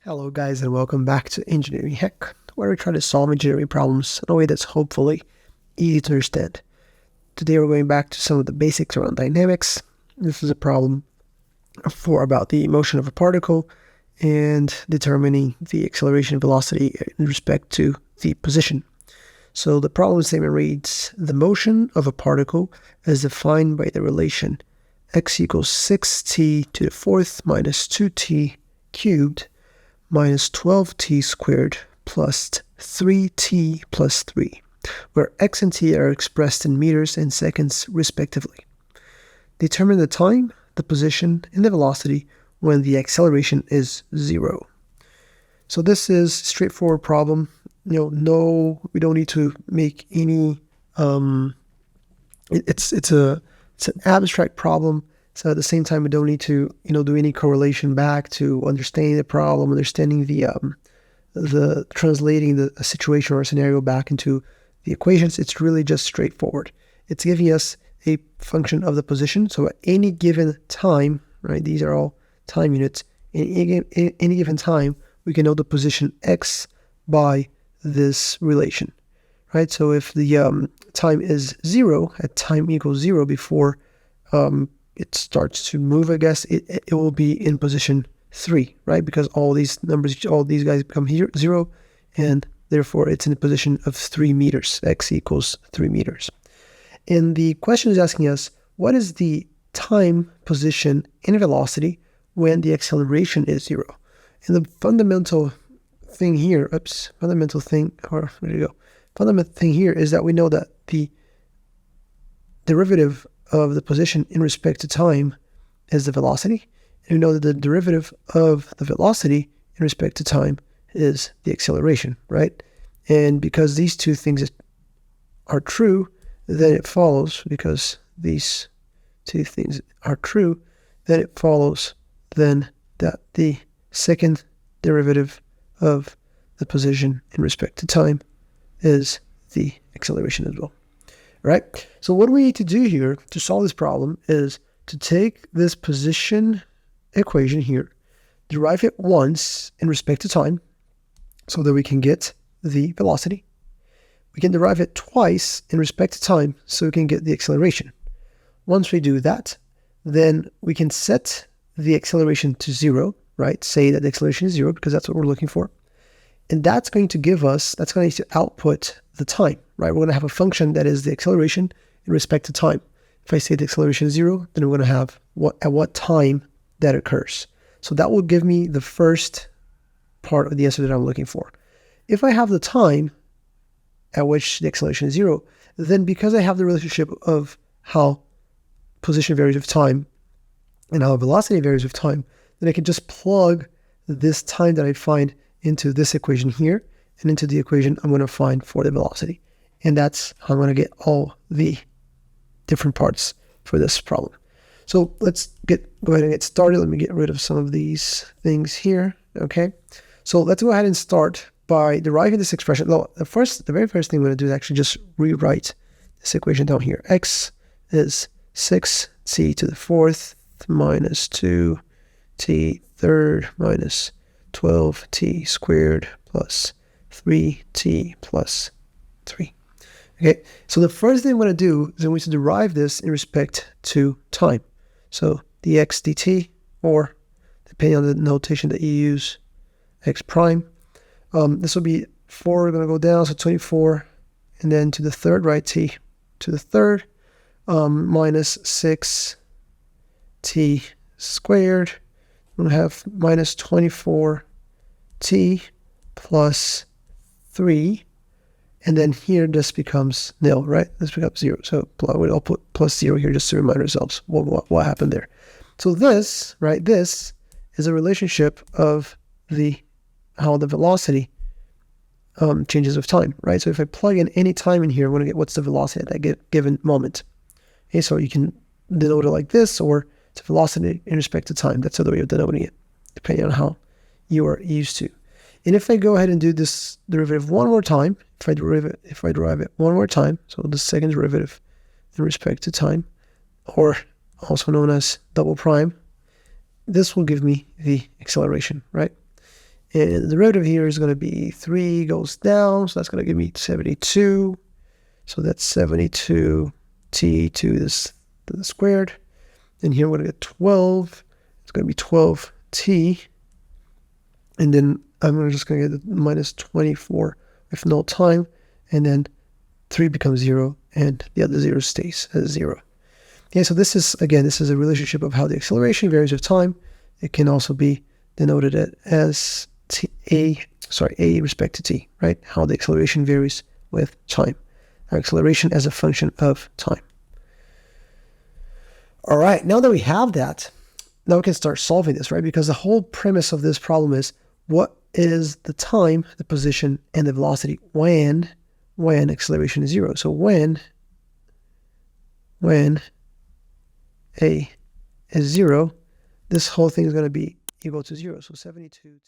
Hello guys, and welcome back to Engineering Hack, where we try to solve engineering problems in a way that's hopefully easy to understand. Today we're going back to some of the basics around dynamics. This is a problem about the motion of a particle and determining the acceleration and velocity in respect to the position. So the problem statement reads, the motion of a particle is defined by the relation x equals 6t to the fourth minus 2t cubed minus 12t squared plus 3t plus 3, where x and t are expressed in meters and seconds respectively. Determine the time, the position, and the velocity when the acceleration is 0. So this is a straightforward problem. We don't need to make any, it's an abstract problem. So at the same time, we don't need to, do any correlation back to understanding the problem, understanding the translating the situation or scenario back into the equations. It's really just straightforward. It's giving us a function of the position. So at any given time, right? These are all time units. In any given time, we can know the position x by this relation, right? So if the time is 0, at time equals 0 before it starts to move, I guess, it will be in position 3, right? Because all these numbers, all these guys become here 0, and therefore it's in a position of 3 meters. X equals 3 meters. And the question is asking us, what is the time, position, and velocity when the acceleration is 0? And the fundamental thing here, fundamental thing here is that we know that the derivative of the position in respect to time is the velocity. And we know that the derivative of the velocity in respect to time is the acceleration, right? And because these two things are true, then it follows, because these two things are true, then it follows then that the second derivative of the position in respect to time is the acceleration as well. Right? So what we need to do here to solve this problem is to take this position equation here, derive it once in respect to time so that we can get the velocity. We can derive it twice in respect to time so we can get the acceleration. Once we do that, then we can set the acceleration to 0, right? Say that the acceleration is 0 because that's what we're looking for. And that's going to output the time, right? We're going to have a function that is the acceleration in respect to time. If I say the acceleration is 0, then we're going to have at what time that occurs. So that will give me the first part of the answer that I'm looking for. If I have the time at which the acceleration is 0, then because I have the relationship of how position varies with time and how velocity varies with time, then I can just plug this time that I find into this equation here and into the equation I'm going to find for the velocity. And that's how I'm going to get all the different parts for this problem. So let's go ahead and get started. Let me get rid of some of these things here. Okay. So let's go ahead and start by deriving this expression. No, the very first thing I'm going to do is actually just rewrite this equation down here. X is 6t to the fourth minus 2t third minus 12t squared plus 3t plus 3. Okay, so the first thing I'm going to do is I'm going to derive this in respect to time. So dx dt, or depending on the notation that you use, x prime. This will be 4, going to go down, so 24, and then to the third, right, t to the third, minus 6t squared. I'm going to have minus 24t plus 3, and then here this becomes nil, right? This becomes 0. So I'll put plus 0 here just to remind ourselves what happened there. So this, right, this is a relationship of how the velocity changes with time, right? So if I plug in any time in here, I'm going to get what's the velocity at that given moment. Okay, so you can denote it like this, or it's velocity in respect to time. That's the other way of denoting it, depending on how you are used to. And if I go ahead and do this derivative one more time, if I derive it one more time, so the second derivative in respect to time, or also known as double prime, this will give me the acceleration, right? And the derivative here is going to be 3 goes down, so that's going to give me 72. So that's 72t to the squared. And here we're going to get 12. It's going to be 12t. And then I'm just going to get the minus 24 with no time. And then 3 becomes 0, and the other 0 stays as 0. Okay, so this is a relationship of how the acceleration varies with time. It can also be denoted as a respect to t, right? How the acceleration varies with time. Our acceleration as a function of time. All right, now that we have that, now we can start solving this, right? Because the whole premise of this problem is, what is the time, the position, and the velocity when acceleration is 0? So when a is 0, this whole thing is going to be equal to 0. So 72t.